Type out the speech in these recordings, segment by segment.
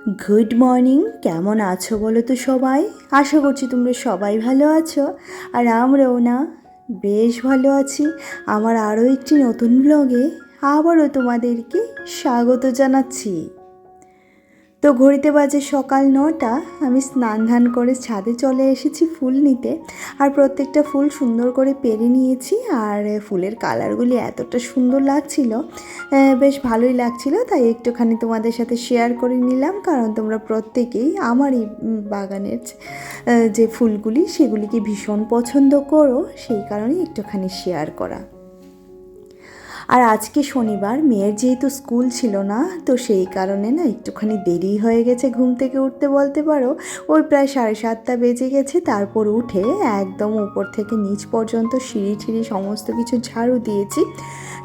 Good morning. কেমন আছো বলো তো সবাই? আশা করছি তোমরা সবাই ভালো আছো, আর আমরাও না বেশ ভালো আছি। আমার আরও একটি নতুন ব্লগে আবারও তোমাদেরকে স্বাগত জানাচ্ছি। তো ঘড়িতে বাজে সকাল 9টা। আমি স্নান ধান করে ছাদে চলে এসেছি ফুল নিতে, আর প্রত্যেকটা ফুল সুন্দর করে পেরে নিয়েছি। আর ফুলের কালারগুলি এতটা সুন্দর লাগছিল, বেশ ভালোই লাগছিল, তাই একটুখানি তোমাদের সাথে শেয়ার করে নিলাম। কারণ তোমরা প্রত্যেকেই আমার এই বাগানের যে ফুলগুলি সেগুলিকে ভীষণ পছন্দ করো, সেই কারণে একটুখানি শেয়ার করা। আর আজকে শনিবার, মেয়ের যেহেতু স্কুল ছিল না, তো সেই কারণে না একটুখানি দেরি হয়ে গেছে ঘুম থেকে উঠতে বলতে পারো। ওই প্রায় 7:30 বেজে গেছে। তারপর উঠে একদম উপর থেকে নিচ পর্যন্ত সিঁড়ি টিড়ি সমস্ত কিছু ঝাড়ু দিয়েছি।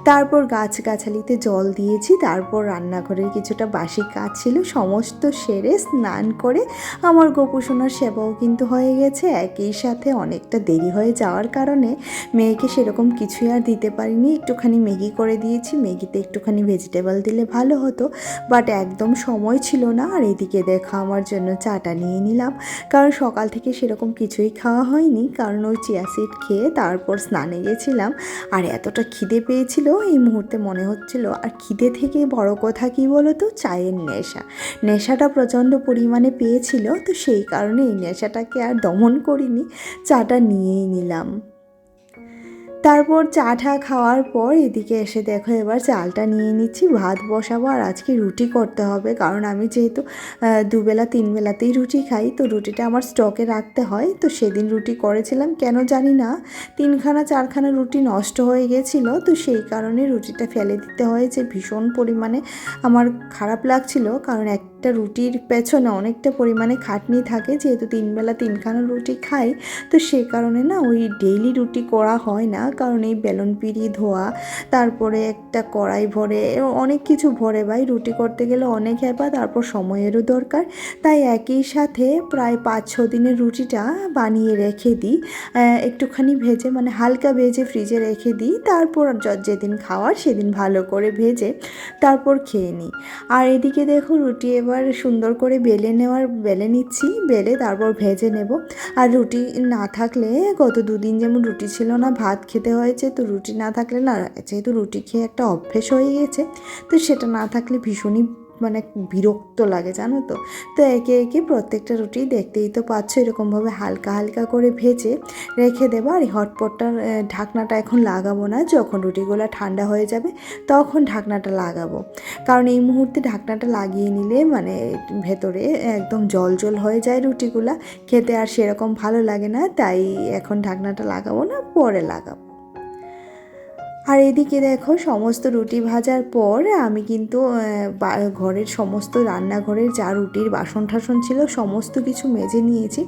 তারপর গাছগাছালিতে জল দিয়েছি। তারপর রান্নাঘরের কিছুটা বাসি কাজ ছিল সমস্ত সেরে স্নান করে আমার গোপুসোনার সেবাও কিন্তু হয়ে গেছে। একই সাথে অনেকটা দেরি হয়ে যাওয়ার কারণে মেয়েকে সেরকম কিছুই আর দিতে পারিনি। একটুখানি ম্যাগি করে দিয়েছি, ম্যাগিতে একটুখানি ভেজিটেবল দিলে ভালো হতো, বাট একদম সময় ছিল না। আর এদিকে দেখো আমার জন্য চাটা নিয়ে নিলাম, কারণ সকাল থেকে সেরকম কিছুই খাওয়া হয়নি, কারণ ওই চিয়া সিড খেয়ে তারপর স্নানে গেছিলাম। আর এতটা খিদে পেয়েছিল এই মুহূর্তে মনে হচ্ছিল। আর খিদে থেকে বড় কথা কী বলো তো, চায়ের নেশাটা প্রচণ্ড পরিমাণে পেয়েছিল, তো সেই কারণে এই নেশাটাকে আর দমন করিনি, চাটা নিয়েই নিলাম। তারপর চা ঠা খাওয়ার পর এদিকে এসে দেখো এবার চালটা নিয়ে নিচ্ছি, ভাত বসাবো। আর আজকে রুটি করতে হবে, কারণ আমি যেহেতু দুবেলা 3 বেলাতেই রুটি খাই, তো রুটিটা আমার স্টকে রাখতে হয়। তো সেদিন রুটি করেছিলাম, কেন জানি না 3খানা 4খানা রুটি নষ্ট হয়ে গেছিলো, তো সেই কারণে রুটিটা ফেলে দিতে হয়েছে। ভীষণ পরিমাণে আমার খারাপ লাগছিল, কারণ একটা রুটির পেছনে অনেকটা পরিমাণে খাটনি থাকে, যেহেতু 3 বেলা 3খানা রুটি খাই, তো সে কারণে না ওই ডেইলি রুটি করা হয় না। কারণ এই বেলন পিড়ি ধোয়া, তারপরে একটা কড়াই ভরে অনেক কিছু ভরে ভাই রুটি করতে গেলে অনেক হ্যাপা, তারপর সময়েরও দরকার। তাই একই সাথে প্রায় 5-6 দিনের রুটিটা বানিয়ে রেখে দিই, একটুখানি ভেজে, মানে হালকা ভেজে ফ্রিজে রেখে দিই। তারপর যেদিন খাওয়ার সেদিন ভালো করে ভেজে তারপর খেয়ে নিই। আর এদিকে দেখো রুটি এবার সুন্দর করে বেলে নিচ্ছি, বেলে তারপর ভেজে নেব। আর রুটি না থাকলে, গত 2 দিন যেমন রুটি ছিল না, ভাত খেতে হয়েছে, তো রুটি না থাকলে না, যেহেতু রুটি খেয়ে একটা অভ্যেস হয়ে গেছে, তো সেটা না থাকলে ভীষণই মানে বিরক্ত লাগে, জানো তো। তো একে একে প্রত্যেকটা রুটি দেখতেই তো পাচ্ছ এরকমভাবে হালকা হালকা করে ভেজে রেখে দেবো। আর এই হটপটটার ঢাকনাটা এখন লাগাবো না, যখন রুটিগুলো ঠান্ডা হয়ে যাবে তখন ঢাকনাটা লাগাবো। কারণ এই মুহূর্তে ঢাকনাটা লাগিয়ে নিলে মানে ভেতরে একদম জল জল হয়ে যায় রুটিগুলা, খেতে আর সেরকম ভালো লাগে না। তাই এখন ঢাকনাটা লাগাবো না, পরে লাগাবো। আর এদিকে দেখো সমস্ত রুটি ভাজার পর আমি কিন্তু ঘরের সমস্ত রান্নাঘরের যা রুটির বাসন ঠাসন ছিল সমস্ত কিছু মেজে নিয়েছি।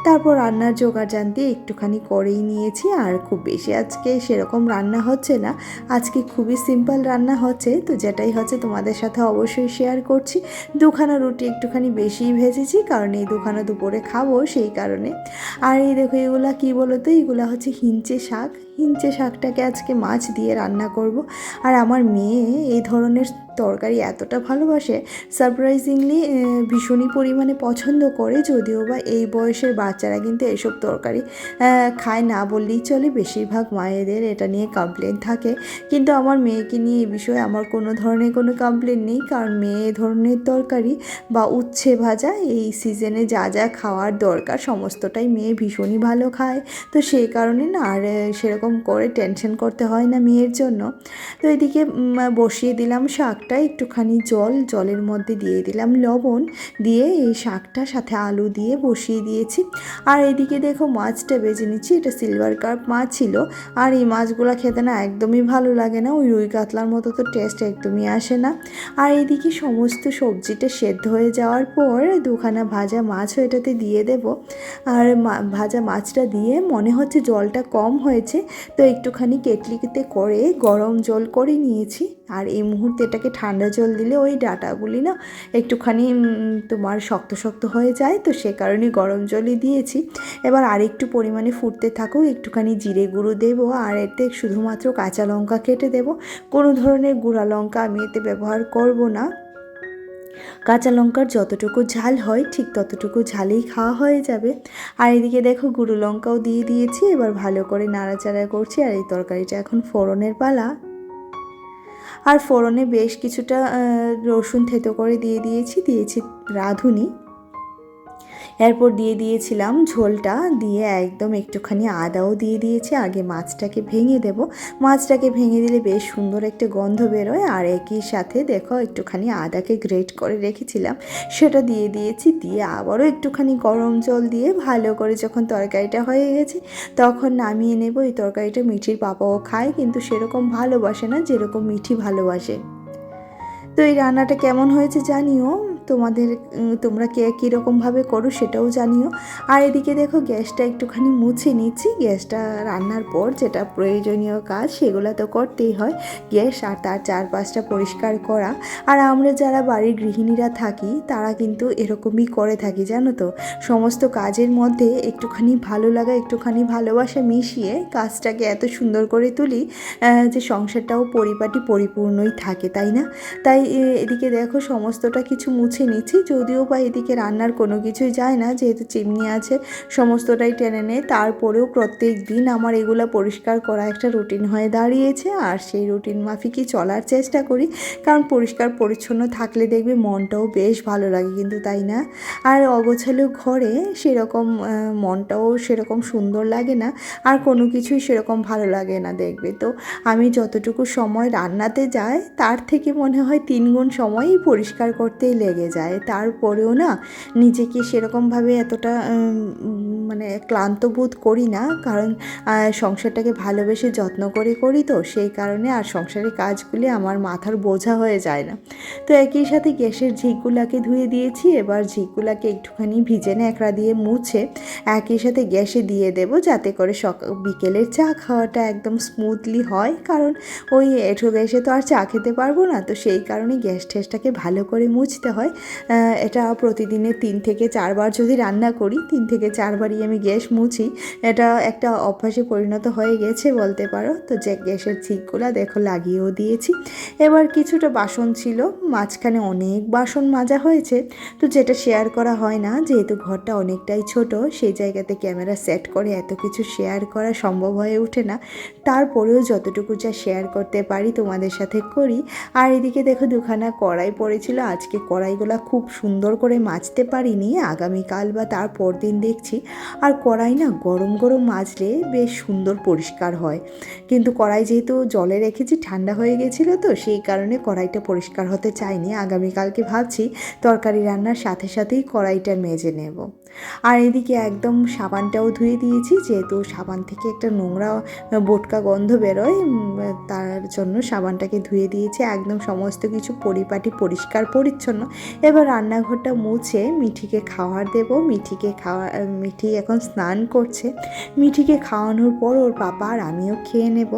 তারপর রান্নার জোগাড় জানতে একটুখানি করেই নিয়েছি। আর খুব বেশি আজকে সেরকম রান্না হচ্ছে না, আজকে খুবই সিম্পল রান্না হচ্ছে। তো যেটাই হচ্ছে তোমাদের সাথে অবশ্যই শেয়ার করছি। 2খানা রুটি একটুখানি বেশিই ভেজেছি, কারণ এই 2খানা দুপুরে খাবো, সেই কারণে। আর এই দেখো এগুলা কী বলো তো, এগুলা হচ্ছে হিঞ্চে শাকটাকে আজকে মাছ দিয়ে রান্না করব। আর আমার মেয়ে এই ধরনের তরকারি এতটা ভালোবাসে, সারপ্রাইজিংলি ভীষণই পরিমাণে পছন্দ করে। যদিও বা এই বয়সের বাচ্চারা কিন্তু এসব তরকারি খায় না বললেই চলে, বেশিরভাগ মায়েদের এটা নিয়ে কমপ্লেন থাকে। কিন্তু আমার মেয়েকে নিয়ে এই বিষয়ে আমার কোনো ধরনের কোনো কমপ্লেন নেই, কারণ মেয়ে এ ধরনের তরকারি বা উচ্ছে ভাজা এই সিজনে যা যা খাওয়ার দরকার সমস্তটাই মেয়ে ভীষণই ভালো খায়। তো সেই কারণে না আর সেরকম করে টেনশন করতে হয় না মেয়ের জন্য। তো এদিকে বসিয়ে দিলাম শাকটা, একটুখানি জলের মধ্যে দিয়ে দিলাম লবণ, দিয়ে এই শাকটা সাথে আলু দিয়ে বসিয়ে দিয়েছি। আর এদিকে দেখো মাছটা ভেজে নিচ্ছি, এটা সিলভার কার্প মাছ ছিল। আর এই মাছগুলো খেতে না একদমই ভালো লাগে না, ওই রুই কাতলার মতো তো টেস্ট একদমই আসে না। আর এদিকে সমস্ত সবজিটা সেদ্ধ হয়ে যাওয়ার পর 2খানা ভাজা মাছও এটাতে দিয়ে দেব। আর ভাজা মাছটা দিয়ে মনে হচ্ছে জলটা কম হয়েছে, তো একটুখানি কেটলিতে করে গরম জল করে নিয়েছি। আর এই মুহূর্তে এটাকে ঠান্ডা জল দিলে ওই ডাঁটাগুলি না একটুখানি তোমার শক্ত শক্ত হয়ে যায়, তো সে কারণে গরম জলই দিয়েছি। এবার আরেকটু পরিমাণে ফুটতে থাকুক, একটুখানি জিরে গুঁড়ো দেবো, আর এতে শুধুমাত্র কাঁচা লঙ্কা কেটে দেবো, কোনো ধরনের গুঁড়া লঙ্কা আমি এতে ব্যবহার করব না। কাঁচা লঙ্কার যতটুকু ঝাল হয় ঠিক ততটুকু ঝালেই খাওয়া হয়ে যাবে। আর এদিকে দেখো গুঁড়ো লঙ্কাও দিয়ে দিয়েছি, এবার ভালো করে নাড়াচাড়া করছি। আর এই তরকারিটা এখন ফোড়নের পালা। আর ফোড়নে বেশ কিছুটা রসুন থেতো করে দিয়েছি রাঁধুনি। এরপর দিয়ে দিয়েছিলাম ঝোলটা, দিয়ে একদম একটুখানি আদাও দিয়ে দিয়েছি। আগে মাছটাকে ভেঙে দেব, মাছটাকে ভেঙে দিলে বেশ সুন্দর একটা গন্ধ বেরোয়। আর একই সাথে দেখো একটুখানি আদাকে গ্রেট করে রেখেছিলাম, সেটা দিয়ে দিয়েছি। দিয়ে আবারও একটুখানি গরম জল দিয়ে ভালো করে যখন তরকারিটা হয়ে গেছে তখন নামিয়ে নেব। এই তরকারিটা মিঠির পাপাও খায়, কিন্তু সেরকম ভালোবাসে না যেরকম মিঠি ভালোবাসে। তো এই রান্নাটা কেমন হয়েছে জানিও, তোমরা কে কীরকমভাবে করো সেটাও জানিও। আর এদিকে দেখো গ্যাসটা একটুখানি মুছে নিচ্ছি। গ্যাসটা রান্নার পর যেটা প্রয়োজনীয় কাজ সেগুলো তো করতেই হয়, গ্যাস আর তার চারপাশটা পরিষ্কার করা। আর আমরা যারা বাড়ির গৃহিণীরা থাকি তারা কিন্তু এরকমই করে থাকি, জানো তো। সমস্ত কাজের মধ্যে একটুখানি ভালো লাগা, একটুখানি ভালোবাসা মিশিয়ে কাজটাকে এত সুন্দর করে তুলি যে সংসারটাও পরিপাটি পরিপূর্ণই থাকে, তাই না? তাই এদিকে দেখো সমস্তটা কিছু মুছে নিচ্ছি, যদিও বা এদিকে রান্নার কোনো কিছুই যায় না, যেহেতু চিমনি আছে সমস্তটাই টেনে নেয়। তারপরেও প্রত্যেক দিন আমার এগুলো পরিষ্কার করা একটা রুটিন হয়ে দাঁড়িয়েছে। আর সেই রুটিন মাফিকই চলার চেষ্টা করি, কারণ পরিষ্কার পরিচ্ছন্ন থাকলে দেখবে মনটাও বেশ ভালো লাগে, কিন্তু তাই না? আর অগোছালো ঘরে সেরকম মনটাও সেরকম সুন্দর লাগে না, আর কোনো কিছুই সেরকম ভালো লাগে না দেখবে। তো আমি যতটুকু সময় রান্নাতে যাই তার থেকে মনে হয় 3 গুণ সময়ই পরিষ্কার করতেই লেগে যায়। তারপরেও না নিজেকে সেরকমভাবে এতটা মানে ক্লান্ত বোধ করি না, কারণ সংসারটাকে ভালোবেসে যত্ন করে করি, তো সেই কারণে আর সংসারের কাজগুলি আমার মাথার বোঝা হয়ে যায় না। তো একই সাথে গ্যাসের ঝিকগুলাকে ধুয়ে দিয়েছি। এবার ঝিকগুলাকে একটুখানি ভিজে ন্যাকড়া দিয়ে মুছে একই সাথে গ্যাসে দিয়ে দেব, যাতে করে বিকেলের চা খাওয়াটা একদম স্মুথলি হয়। কারণ ওই এঁঠো গ্যাসে তো আর চা খেতে পারবো না, তো সেই কারণে গ্যাস ঠ্যাসটাকে ভালো করে মুছতে হয়। এটা প্রতিদিনে 3 থেকে 4 বার যদি রান্না করি, 3 থেকে 4 বারই আমি গ্যাস মুছি। এটা একটা অভ্যাসে পরিণত হয়ে গেছে বলতে পারো। তো যে গ্যাসের ঝিকগুলো দেখো লাগিয়েও দিয়েছি। এবার কিছুটা বাসন ছিল, মাঝখানে অনেক বাসন মাজা হয়েছে, তো যেটা শেয়ার করা হয় না, যেহেতু ঘরটা অনেকটাই ছোট, সেই জায়গাতে ক্যামেরা সেট করে এত কিছু শেয়ার করা সম্ভব হয়ে ওঠে না। তারপরেও যতটুকু যা শেয়ার করতে পারি তোমাদের সাথে করি। আর এদিকে দেখো 2খানা কড়াই পড়েছিল, আজকে কড়াইগুলো খুব সুন্দর করে মাজতে পারিনি, আগামীকাল বা তার পরদিন দেখছি। আর কড়াই না গরম গরম মাজলে বেশ সুন্দর পরিষ্কার হয়, কিন্তু কড়াই যেহেতু জলে রেখেছি ঠান্ডা হয়ে গেছিলো, তো সেই কারণে কড়াইটা পরিষ্কার হতে চাইনি। আগামীকালকে ভাবছি তরকারি রান্নার সাথে সাথেই কড়াইটা মেজে নেব। আর এদিকে একদম সাবানটাও ধুয়ে দিয়েছি, যেহেতু সাবান থেকে একটা নোংরা বোটকা গন্ধ বেরোয়, তার জন্য সাবানটাকে ধুয়ে দিয়েছি। একদম সমস্ত কিছু পরিপাটি পরিষ্কার পরিচ্ছন্ন। এবার রান্নাঘরটা মুছে মিঠিকে খাওয়ার দেব। মিঠি এখন স্নান করছে। মিঠিকে খাওয়ানোর পর ওর পাপা আর আমিও খেয়ে নেব।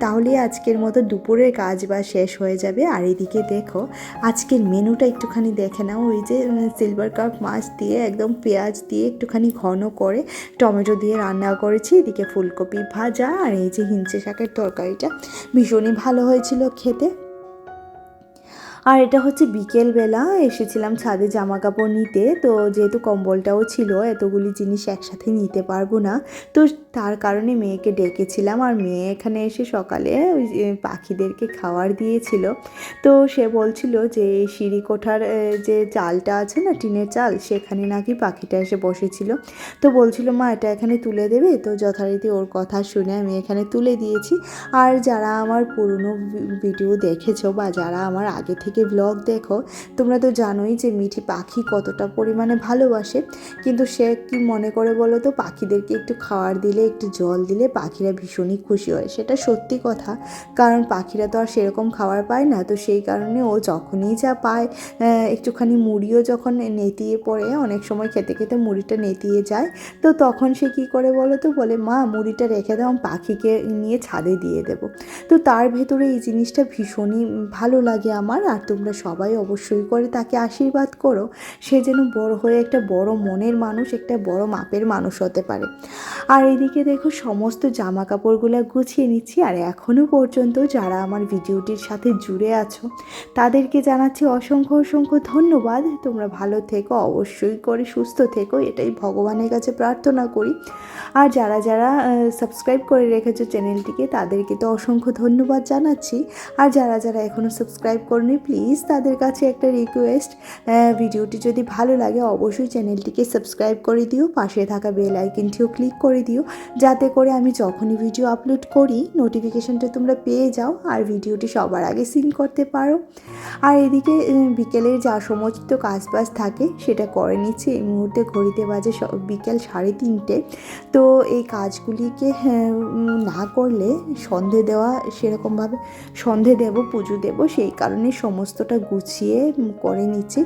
তাহলে আজকের মতো দুপুরের কাজ বা শেষ হয়ে যাবে। আর এদিকে দেখো আজকের মেনুটা একটুখানি দেখে নাও। ওই যে সিলভার কাপ মাছ দিয়ে একদম পেঁয়াজ দিয়ে একটুখানি ঘন করে টমেটো দিয়ে রান্না করেছি। এদিকে ফুলকপি ভাজা, আর এই যে হিঞ্চে শাকের তরকারিটা ভীষণই ভালো হয়েছিল খেতে। আর এটা হচ্ছে বিকেলবেলা এসেছিলাম ছাদে জামা কাপড় নিতে, তো যেহেতু কম্বলটাও ছিল এতগুলি জিনিস একসাথে নিতে পারবো না, তো তার কারণে মেয়েকে ডেকেছিলাম। আর মেয়ে এখানে এসে সকালে ওই পাখিদেরকে খাবার দিয়েছিল। তো সে বলছিল যে সিঁড়ি কোঠার যে চালটা আছে না, টিনের চাল, সেখানে নাকি পাখিটা এসে বসেছিল। তো বলছিল মা এটা এখানে তুলে দেবে, তো যথারীতি ওর কথা শুনে আমি এখানে তুলে দিয়েছি। আর যারা আমার পুরনো ভিডিও দেখেছো বা যারা আমার আগে থেকে ব্লগ দেখো, তোমরা তো জানোই যে মিঠি পাখি কতটা পরিমাণে ভালোবাসে। কিন্তু সে কি মনে করে বলো তো, পাখিদেরকে একটু খাবার দিলে, একটু জল দিলে পাখিরা ভীষণই খুশি হয়। সেটা সত্যি কথা, কারণ পাখিরা তো আর সেরকম খাবার পায় না। তো সেই কারণে ও যখনই যা পায়, একটুখানি মুড়িও যখন নেতিয়ে পড়ে, অনেক সময় খেতে খেতে মুড়িটা নেতিয়ে যায়, তো তখন সে কী করে বলো তো, বলে মা মুড়িটা রেখে দাও, পাখিকে নিয়ে ছাদে দিয়ে দেবো। তো তার ভেতরে এই জিনিসটা ভীষণই ভালো লাগে আমার। আর তোমরা সবাই অবশ্যই করে তাকে আশীর্বাদ করো, সে যেন বড় হয়ে একটা বড় মনের মানুষ, একটা বড় মাপের মানুষ হতে পারে। আর এদিকে দেখো সমস্ত জামা কাপড়গুলো গুছিয়ে নিচ্ছি। আর এখনও পর্যন্ত যারা আমার ভিডিওটির সাথে জুড়ে আছো তাদেরকে জানাচ্ছি অসংখ্য অসংখ্য ধন্যবাদ। তোমরা ভালো থেকো, অবশ্যই করে সুস্থ থেকো, এটাই ভগবানের কাছে প্রার্থনা করি। আর যারা যারা সাবস্ক্রাইব করে রেখেছো চ্যানেলটিকে তাদেরকে তো অসংখ্য ধন্যবাদ জানাচ্ছি। আর যারা যারা এখনও সাবস্ক্রাইব করেনি প্লিজ তাদের কাছে একটা রিকোয়েস্ট, ভিডিওটি যদি ভালো লাগে অবশ্যই চ্যানেলটিকে সাবস্ক্রাইব করে দিও, পাশে থাকা বেল আইকনটিও ক্লিক করে দিও, যাতে করে আমি যখনই ভিডিও আপলোড করি নোটিফিকেশনটা তোমরা পেয়ে যাও আর ভিডিওটি সবার আগে সিন করতে পারো। আর এদিকে বিকেলের যা সমস্ত কাজবাজ থাকে সেটা করে নিচ্ছি। এই মুহূর্তে ঘড়িতে বাজে বিকেল 3:30। তো এই কাজগুলিকে না করলে সন্ধে দেওয়া, সেরকমভাবে সন্ধে দেব, পুজো দেব, সেই কারণে সমস্তটা গুছিয়ে করে নিচ্ছি।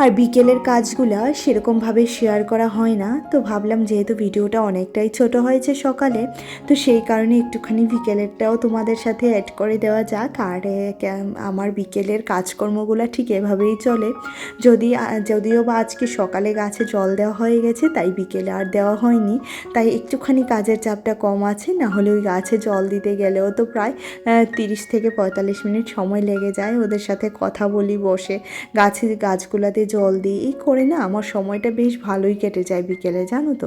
আর বিকেলের কাজগুলো সেরকমভাবে শেয়ার করা হয় না, তো ভাবলাম যেহেতু ভিডিওটা অনেকটাই ছোট হয়েছে সকালে, তো সেই কারণে একটুখানি বিকেলেরটাও তোমাদের সাথে অ্যাড করে দেওয়া যাক। আর আমার বিকেলের কাজকর্মগুলো ঠিক এভাবেই চলে। যদিও বা আজকে সকালে গাছে জল দেওয়া হয়ে গেছে, তাই বিকেলে আর দেওয়া হয়নি, তাই একটুখানি কাজের চাপটা কম আছে। না হলে ওই গাছে জল দিতে গেলেও তো প্রায় 30 থেকে 45 মিনিট সময় লেগে যায়। ওদের সাথে কথা বলি বসে, গাছগুলোতে জল দিই, এই করে না আমার সময়টা বেশ ভালোই কেটে যায় বিকেলে, জানো তো।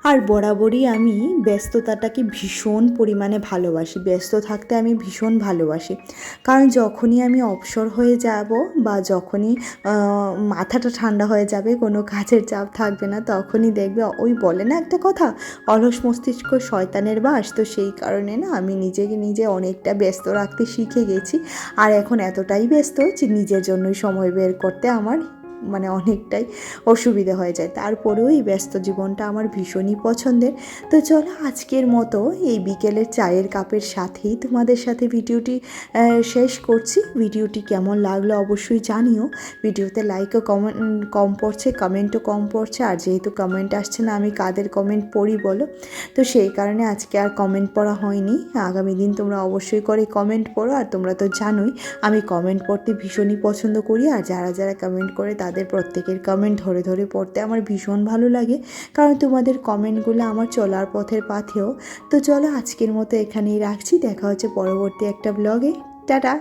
আর বরাবরই আমি ব্যস্ততাটাকে ভীষণ পরিমাণে ভালোবাসি, ব্যস্ত থাকতে আমি ভীষণ ভালোবাসি। কারণ যখনই আমি অবসর হয়ে যাব বা যখনই মাথাটা ঠান্ডা হয়ে যাবে, কোনো কাজের চাপ থাকবে না, তখনই দেখবে ওই বলে না একটা কথা, অলস মস্তিষ্ক শয়তানের বাস। তো সেই কারণে না আমি নিজেকে নিজে অনেকটা ব্যস্ত রাখতে শিখে গেছি। আর এখন এতটাই ব্যস্ত যে নিজের জন্যই সময় বের করতে আমার অনেকটাই অসুবিধা হয়ে যায়। তারপরেও এই ব্যস্ত জীবনটা আমার ভীষণই পছন্দের। তো চলো আজকের মতো এই বিকেলের চায়ের কাপের সাথেই তোমাদের সাথে ভিডিওটি শেষ করছি। ভিডিওটি কেমন লাগলো অবশ্যই জানিও। ভিডিওতে লাইকও কম পড়ছে, কমেন্টও কম পড়ছে। আর যেহেতু কমেন্ট আসছে না, আমি কাদের কমেন্ট পড়ি বলো, তো সেই কারণে আজকে আর কমেন্ট পড়া হয়নি। আগামী দিন তোমরা অবশ্যই করে কমেন্ট পড়ো। আর তোমরা তো জানোই আমি কমেন্ট পড়তে ভীষণই পছন্দ করি। আর যারা যারা কমেন্ট করে তাদের প্রত্যেকের কমেন্ট ধরে ধরে পড়তে আমার ভীষণ ভালো লাগে, কারণ তোমাদের কমেন্টগুলো আমার চলার পথের পাথেও। তো চলো আজকের মতো এখানেই রাখছি, দেখা হচ্ছে পরবর্তী একটা ব্লগে। টাটা।